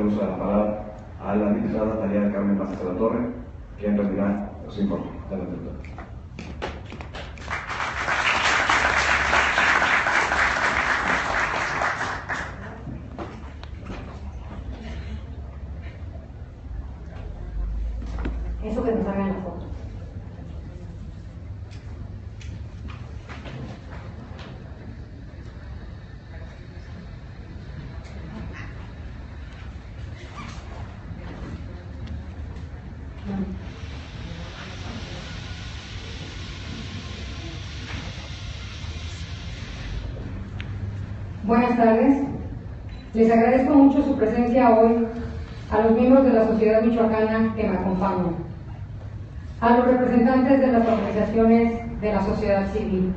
el uso de la palabra a la diputada Talía del Carmen Vázquez de la Torre, quien rendirá su informe. Adelante, doctor. Eso que nos hagan la foto. Buenas tardes. Les agradezco mucho su presencia hoy a los miembros de la sociedad michoacana que me acompañan, a los representantes de las organizaciones de la sociedad civil,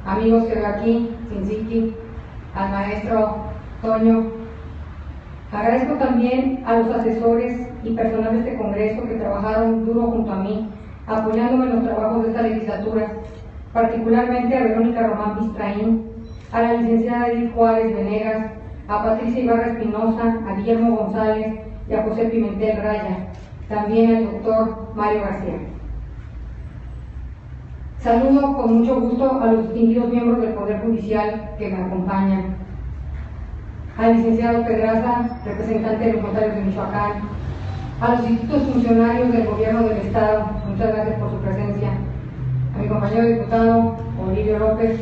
amigos que veo aquí, Sinziki, al maestro Toño. Agradezco también a los asesores y personal de este Congreso que trabajaron duro junto a mí, apoyándome en los trabajos de esta legislatura, particularmente a Verónica Román Bistraín, a la licenciada Edith Juárez Venegas, a Patricia Ibarra Espinosa, a Guillermo González y a José Pimentel Raya, también al doctor Mario García. Saludo con mucho gusto a los distinguidos miembros del Poder Judicial que me acompañan, al licenciado Pedraza, representante de los notarios de Michoacán, a los distintos funcionarios del Gobierno del Estado, muchas gracias por su presencia, a mi compañero diputado Olivio López,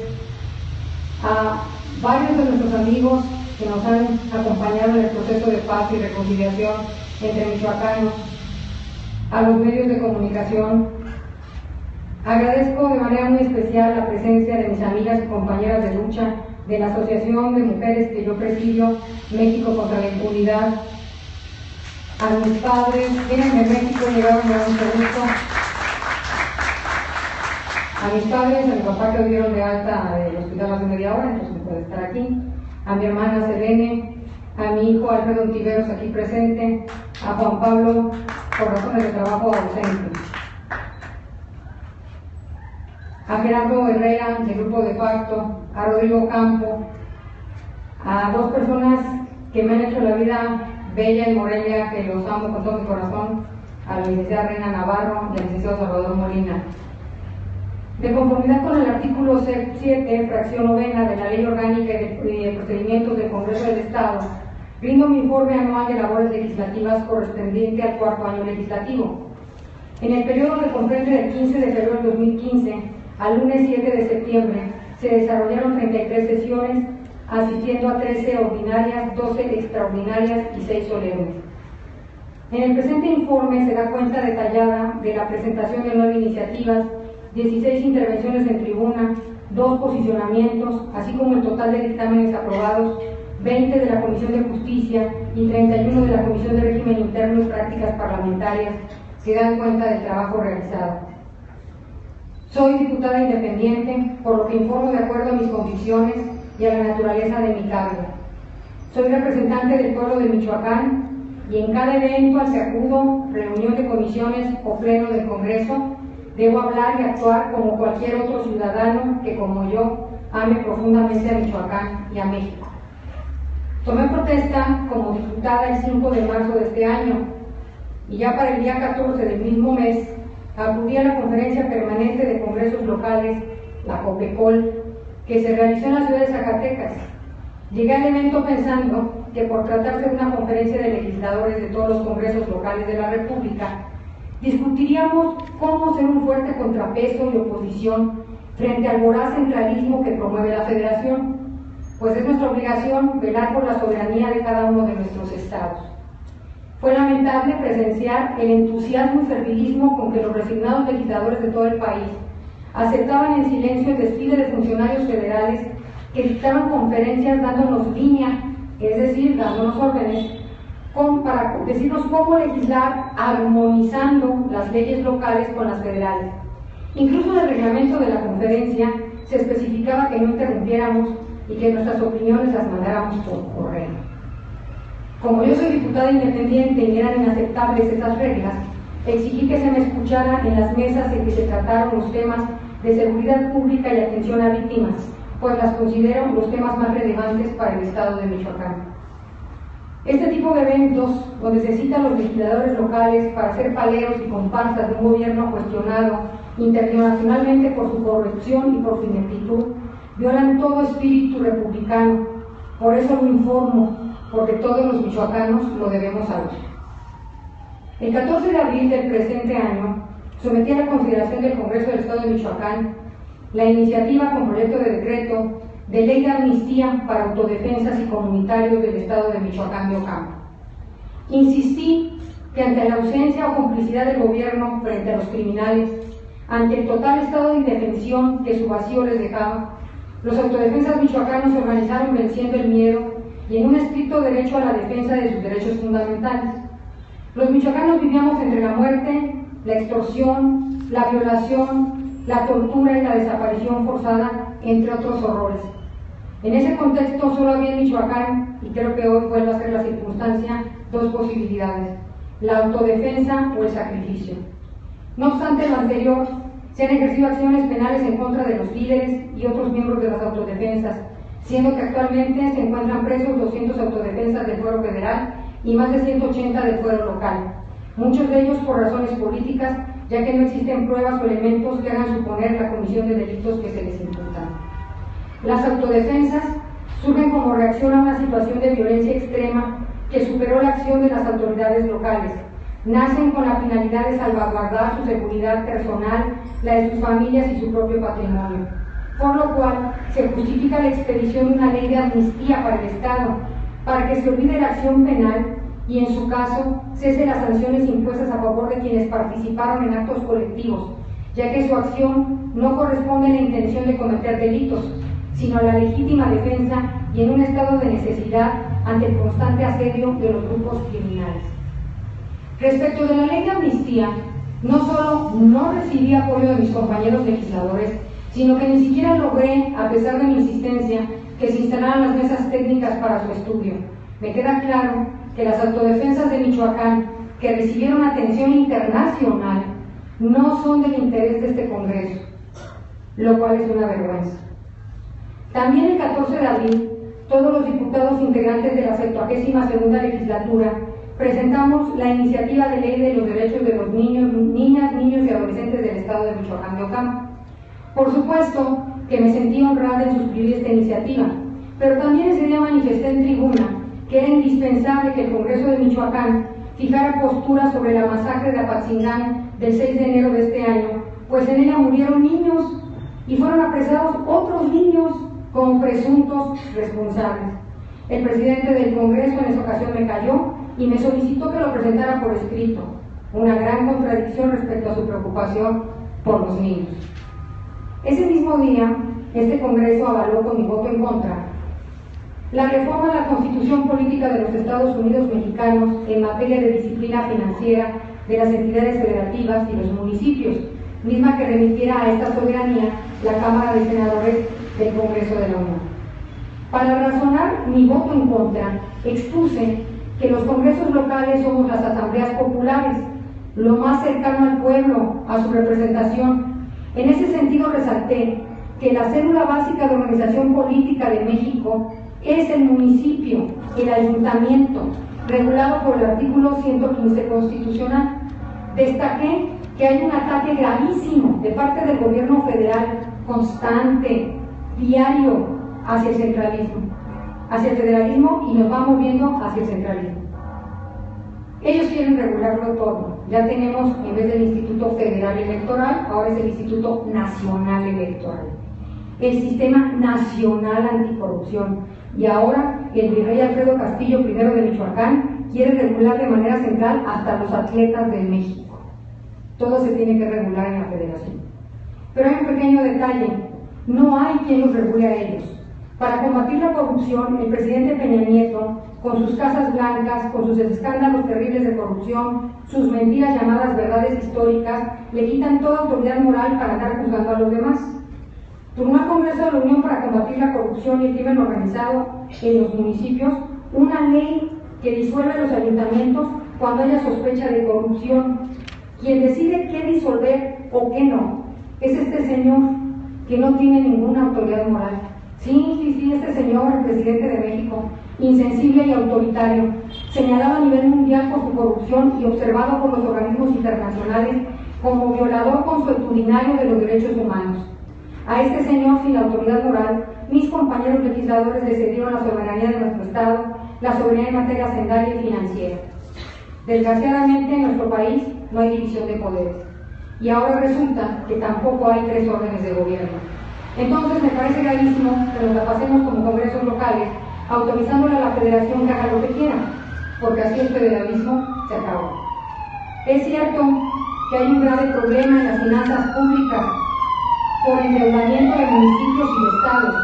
a varios de nuestros amigos que nos han acompañado en el proceso de paz y reconciliación entre michoacanos, a los medios de comunicación. Agradezco de manera muy especial la presencia de mis amigas y compañeras de lucha de la Asociación de Mujeres que yo presido, México contra la Impunidad, a mis padres, vienen de México, llegaron a mucho gusto, a mis padres, a mi papá que hoy dieron de alta del hospital hace media hora, entonces no puede estar aquí, a mi hermana Selene, a mi hijo Alfredo Ontiveros aquí presente, a Juan Pablo por razones de trabajo ausente, a Gerardo Herrera del Grupo de Pacto, a Rodrigo Campo, a dos personas que me han hecho la vida bella en Morelia, que los amo con todo mi corazón, a la licenciada Reina Navarro y al licenciado Salvador Molina. De conformidad con el artículo 7, fracción 9 de la Ley Orgánica de Procedimientos del Congreso del Estado, brindo mi informe anual de labores legislativas correspondiente al cuarto año legislativo. En el periodo que comprende del 15 de febrero de 2015 al lunes 7 de septiembre, se desarrollaron 33 sesiones, asistiendo a 13 ordinarias, 12 extraordinarias y 6 solemnes. En el presente informe se da cuenta detallada de la presentación de 9 iniciativas, 16 intervenciones en tribuna, 2 posicionamientos, así como el total de dictámenes aprobados, 20 de la Comisión de Justicia y 31 de la Comisión de Régimen Interno y Prácticas Parlamentarias, que dan cuenta del trabajo realizado. Soy diputada independiente, por lo que informo de acuerdo a mis convicciones y a la naturaleza de mi cargo. Soy representante del pueblo de Michoacán y en cada evento al que acudo, reunión de comisiones o pleno del Congreso, debo hablar y actuar como cualquier otro ciudadano que, como yo, ame profundamente a Michoacán y a México. Tomé protesta como diputada el 5 de marzo de este año y ya para el día 14 del mismo mes acudí a la Conferencia Permanente de Congresos Locales, la COPECOL, que se realizó en la ciudad de Zacatecas. Llegué al evento pensando que por tratarse de una conferencia de legisladores de todos los congresos locales de la República, discutiríamos cómo ser un fuerte contrapeso y oposición frente al voraz centralismo que promueve la Federación, pues es nuestra obligación velar por la soberanía de cada uno de nuestros estados. Fue lamentable presenciar el entusiasmo y fervilismo con que los resignados legisladores de todo el país aceptaban en silencio el desfile de funcionarios federales que dictaban conferencias dándonos línea, es decir, dándonos órdenes, para decirnos cómo legislar armonizando las leyes locales con las federales. Incluso en el reglamento de la conferencia se especificaba que no interrumpiéramos y que nuestras opiniones las mandáramos por correo. Como yo soy diputada independiente y eran inaceptables esas reglas, exigí que se me escuchara en las mesas en que se trataron los temas de seguridad pública y atención a víctimas, pues las considero los temas más relevantes para el estado de Michoacán. Este tipo de eventos, donde se citan los legisladores locales para ser paleros y comparsas de un gobierno cuestionado internacionalmente por su corrupción y por su ineptitud, violan todo espíritu republicano. Por eso lo informo, porque todos los michoacanos lo debemos saber. El 14 de abril del presente año, sometí a la consideración del Congreso del Estado de Michoacán la iniciativa con proyecto de decreto de ley de amnistía para autodefensas y comunitarios del Estado de Michoacán de Ocampo. Insistí que ante la ausencia o complicidad del gobierno frente a los criminales, ante el total estado de indefensión que su vacío les dejaba, los autodefensas michoacanos se organizaron venciendo el miedo y en un estricto derecho a la defensa de sus derechos fundamentales. Los michoacanos vivíamos entre la muerte, la extorsión, la violación, la tortura y la desaparición forzada, entre otros horrores. En ese contexto solo había en Michoacán, y creo que hoy vuelve a ser la circunstancia, dos posibilidades: la autodefensa o el sacrificio. No obstante lo anterior, se han ejercido acciones penales en contra de los líderes y otros miembros de las autodefensas, siendo que actualmente se encuentran presos 200 autodefensas del fuero federal y más de 180 del fuero local, muchos de ellos por razones políticas, ya que no existen pruebas o elementos que hagan suponer la comisión de delitos que se les imputan. Las autodefensas surgen como reacción a una situación de violencia extrema que superó la acción de las autoridades locales. Nacen con la finalidad de salvaguardar su seguridad personal, la de sus familias y su propio patrimonio, por lo cual se justifica la expedición de una ley de amnistía para el Estado, para que se olvide la acción penal y, en su caso, cese las sanciones impuestas a favor de quienes participaron en actos colectivos, ya que su acción no corresponde a la intención de cometer delitos, sino a la legítima defensa y en un estado de necesidad ante el constante asedio de los grupos criminales. Respecto de la ley de amnistía, no solo no recibí apoyo de mis compañeros legisladores, sino que ni siquiera logré, a pesar de mi insistencia, que se instalaran las mesas técnicas para su estudio. Me queda claro que las autodefensas de Michoacán, que recibieron atención internacional, no son del interés de este Congreso, lo cual es una vergüenza. También el 14 de abril, todos los diputados integrantes de la 72ª legislatura presentamos la iniciativa de ley de los derechos de los niños, niñas, niños y adolescentes del Estado de Michoacán de Ocampo. Por supuesto que me sentí honrada en suscribir esta iniciativa, pero también ese día manifesté en tribuna que era indispensable que el Congreso de Michoacán fijara postura sobre la masacre de Apatzingán del 6 de enero de este año, pues en ella murieron niños y fueron apresados otros niños como presuntos responsables. El presidente del Congreso en esa ocasión me calló y me solicitó que lo presentara por escrito, una gran contradicción respecto a su preocupación por los niños. Ese mismo día, este Congreso avaló con mi voto en contra la reforma a la Constitución Política de los Estados Unidos Mexicanos en materia de disciplina financiera de las entidades federativas y los municipios, misma que remitiera a esta soberanía la Cámara de Senadores del Congreso de la Unión. Para razonar mi voto en contra, expuse que los congresos locales somos las asambleas populares, lo más cercano al pueblo, a su representación. En ese sentido resalté que la célula básica de organización política de México es el municipio, el ayuntamiento, regulado por el artículo 115 constitucional. Destaqué que hay un ataque gravísimo de parte del gobierno federal, constante, diario, hacia el centralismo, hacia el federalismo, y nos va moviendo hacia el centralismo. Ellos quieren regularlo todo. Ya tenemos, en vez del Instituto Federal Electoral, ahora es el Instituto Nacional Electoral, el Sistema Nacional Anticorrupción, y ahora el virrey Alfredo Castillo I de Michoacán quiere regular de manera central hasta los atletas de México. Todo se tiene que regular en la federación. Pero hay un pequeño detalle: no hay quien los regule a ellos. Para combatir la corrupción, el presidente Peña Nieto, con sus casas blancas, con sus escándalos terribles de corrupción, sus mentiras llamadas verdades históricas, le quitan toda autoridad moral para andar juzgando a los demás. Turnó al Congreso de la Unión para combatir la corrupción y el crimen organizado en los municipios una ley que disuelve los ayuntamientos cuando haya sospecha de corrupción. Quien decide qué disolver o qué no es este señor, que no tiene ninguna autoridad moral. Sí, este señor, el presidente de México, insensible y autoritario, señalado a nivel mundial por su corrupción y observado por los organismos internacionales como violador consuetudinario de los derechos humanos. A este señor sin la autoridad moral, mis compañeros legisladores le cedieron la soberanía de nuestro Estado, la soberanía en materia hacendaria y financiera. Desgraciadamente en nuestro país no hay división de poderes y ahora resulta que tampoco hay 3 órdenes de gobierno. Entonces me parece gravísimo que nos la pasemos como congresos locales autorizándole a la federación que haga lo que quiera, porque así el federalismo se acabó. Es cierto que hay un grave problema en las finanzas públicas por endeudamiento de municipios y estados,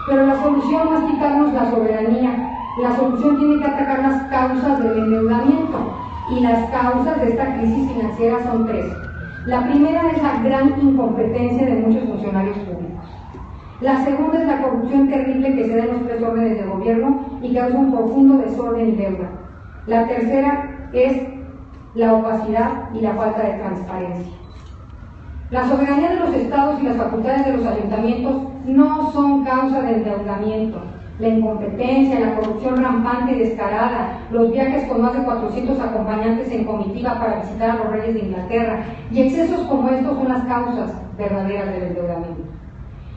pero la solución no es quitarnos la soberanía. La solución tiene que atacar las causas del endeudamiento, y las causas de esta crisis financiera son 3. La primera es la gran incompetencia de muchos funcionarios públicos. La segunda es la corrupción terrible que se da en los 3 órdenes de gobierno y que causa un profundo desorden y deuda. La tercera es la opacidad y la falta de transparencia. La soberanía de los estados y las facultades de los ayuntamientos no son causa del endeudamiento. La incompetencia, la corrupción rampante y descarada, los viajes con más de 400 acompañantes en comitiva para visitar a los reyes de Inglaterra y excesos como estos son las causas verdaderas del endeudamiento.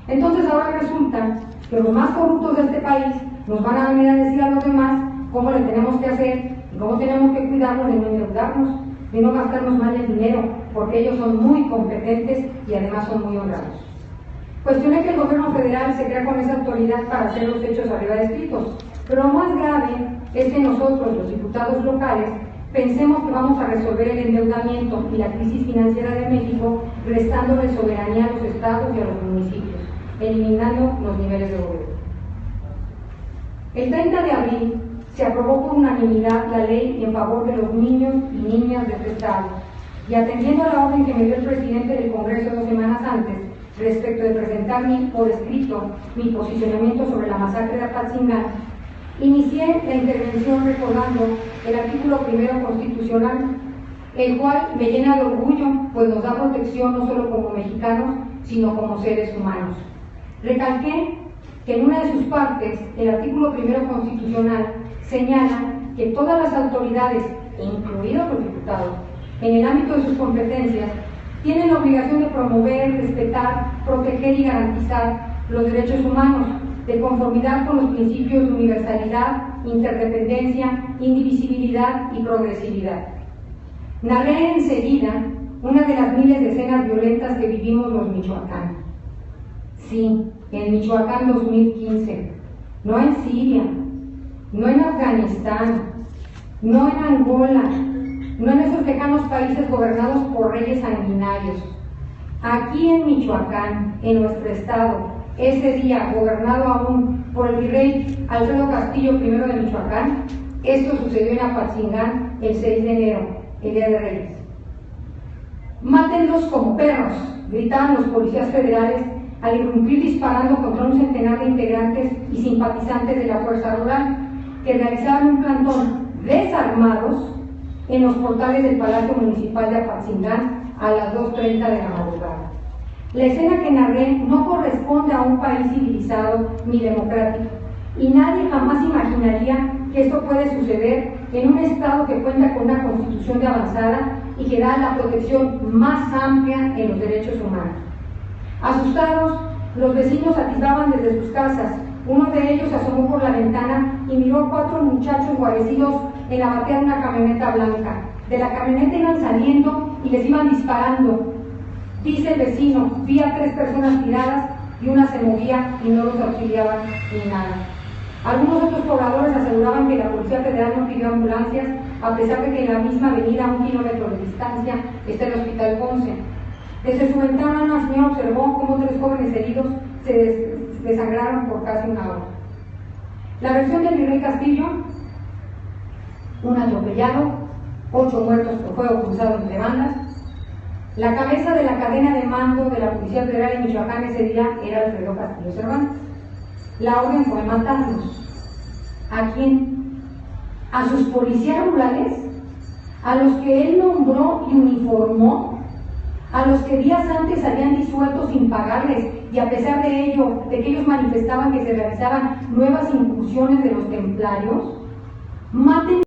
Entonces ahora resulta que los más corruptos de este país nos van a venir a decir a los demás cómo le tenemos que hacer y cómo tenemos que cuidarnos de no endeudarnos, de no gastarnos mal el dinero, porque ellos son muy competentes y además son muy honrados. Cuestioné que el gobierno federal se crea con esa autoridad para hacer los hechos arriba descritos, pero lo más grave es que nosotros, los diputados locales, pensemos que vamos a resolver el endeudamiento y la crisis financiera de México restándole soberanía a los estados y a los municipios, eliminando los niveles de gobierno. El 30 de abril se aprobó por unanimidad la ley en favor de los niños y niñas de este estado, y atendiendo a la orden que me dio el presidente del Congreso 2 semanas antes, respecto de presentar por escrito mi posicionamiento sobre la masacre de Apatzingán, inicié la intervención recordando el artículo 1 constitucional, el cual me llena de orgullo, pues nos da protección no solo como mexicanos, sino como seres humanos. Recalqué que en una de sus partes, el artículo 1 constitucional señala que todas las autoridades, incluidos los diputados, en el ámbito de sus competencias, tienen la obligación de promover, respetar, proteger y garantizar los derechos humanos, de conformidad con los principios de universalidad, interdependencia, indivisibilidad y progresividad. Narré enseguida una de las miles de escenas violentas que vivimos los Michoacán. Sí, en Michoacán 2015, no en Siria, no en Afganistán, no en Angola, no en esos lejanos países gobernados por reyes sanguinarios. Aquí en Michoacán, en nuestro estado, ese día gobernado aún por el virrey Alfredo Castillo I de Michoacán, esto sucedió en Apatzingán el 6 de enero, el Día de Reyes. Mátenlos como perros, gritaban los policías federales al irrumpir disparando contra un centenar de integrantes y simpatizantes de la Fuerza Rural que realizaban un plantón desarmados en los portales del Palacio Municipal de Apatzingán a las 2:30 de la madrugada. La escena que narré no corresponde a un país civilizado ni democrático, y nadie jamás imaginaría que esto puede suceder en un estado que cuenta con una constitución de avanzada y que da la protección más amplia en los derechos humanos. Asustados, los vecinos atisbaban desde sus casas. Uno de ellos se asomó por la ventana y miró a 4 muchachos guarecidos en la batea de una camioneta blanca. De la camioneta iban saliendo y les iban disparando. Dice el vecino, vi a 3 personas tiradas y una se movía y no los auxiliaban ni nada. Algunos otros pobladores aseguraban que la Policía Federal no pidió ambulancias, a pesar de que en la misma avenida, a 1 kilómetro de distancia, está el Hospital Ponce. Desde su ventana una señora observó cómo 3 jóvenes heridos se desangraron por casi 1 hora. La versión del virrey Castillo: un atropellado, 8 muertos por fuego cruzado entre bandas. La cabeza de la cadena de mando de la Policía Federal en Michoacán ese día era Alfredo Castillo Cervantes. La orden fue matarlos. ¿A quién? ¿A sus policías rurales? ¿A los que él nombró y uniformó? ¿A los que días antes habían disuelto sin pagarles y a pesar de ello, de que ellos manifestaban que se realizaban nuevas incursiones de los templarios, maten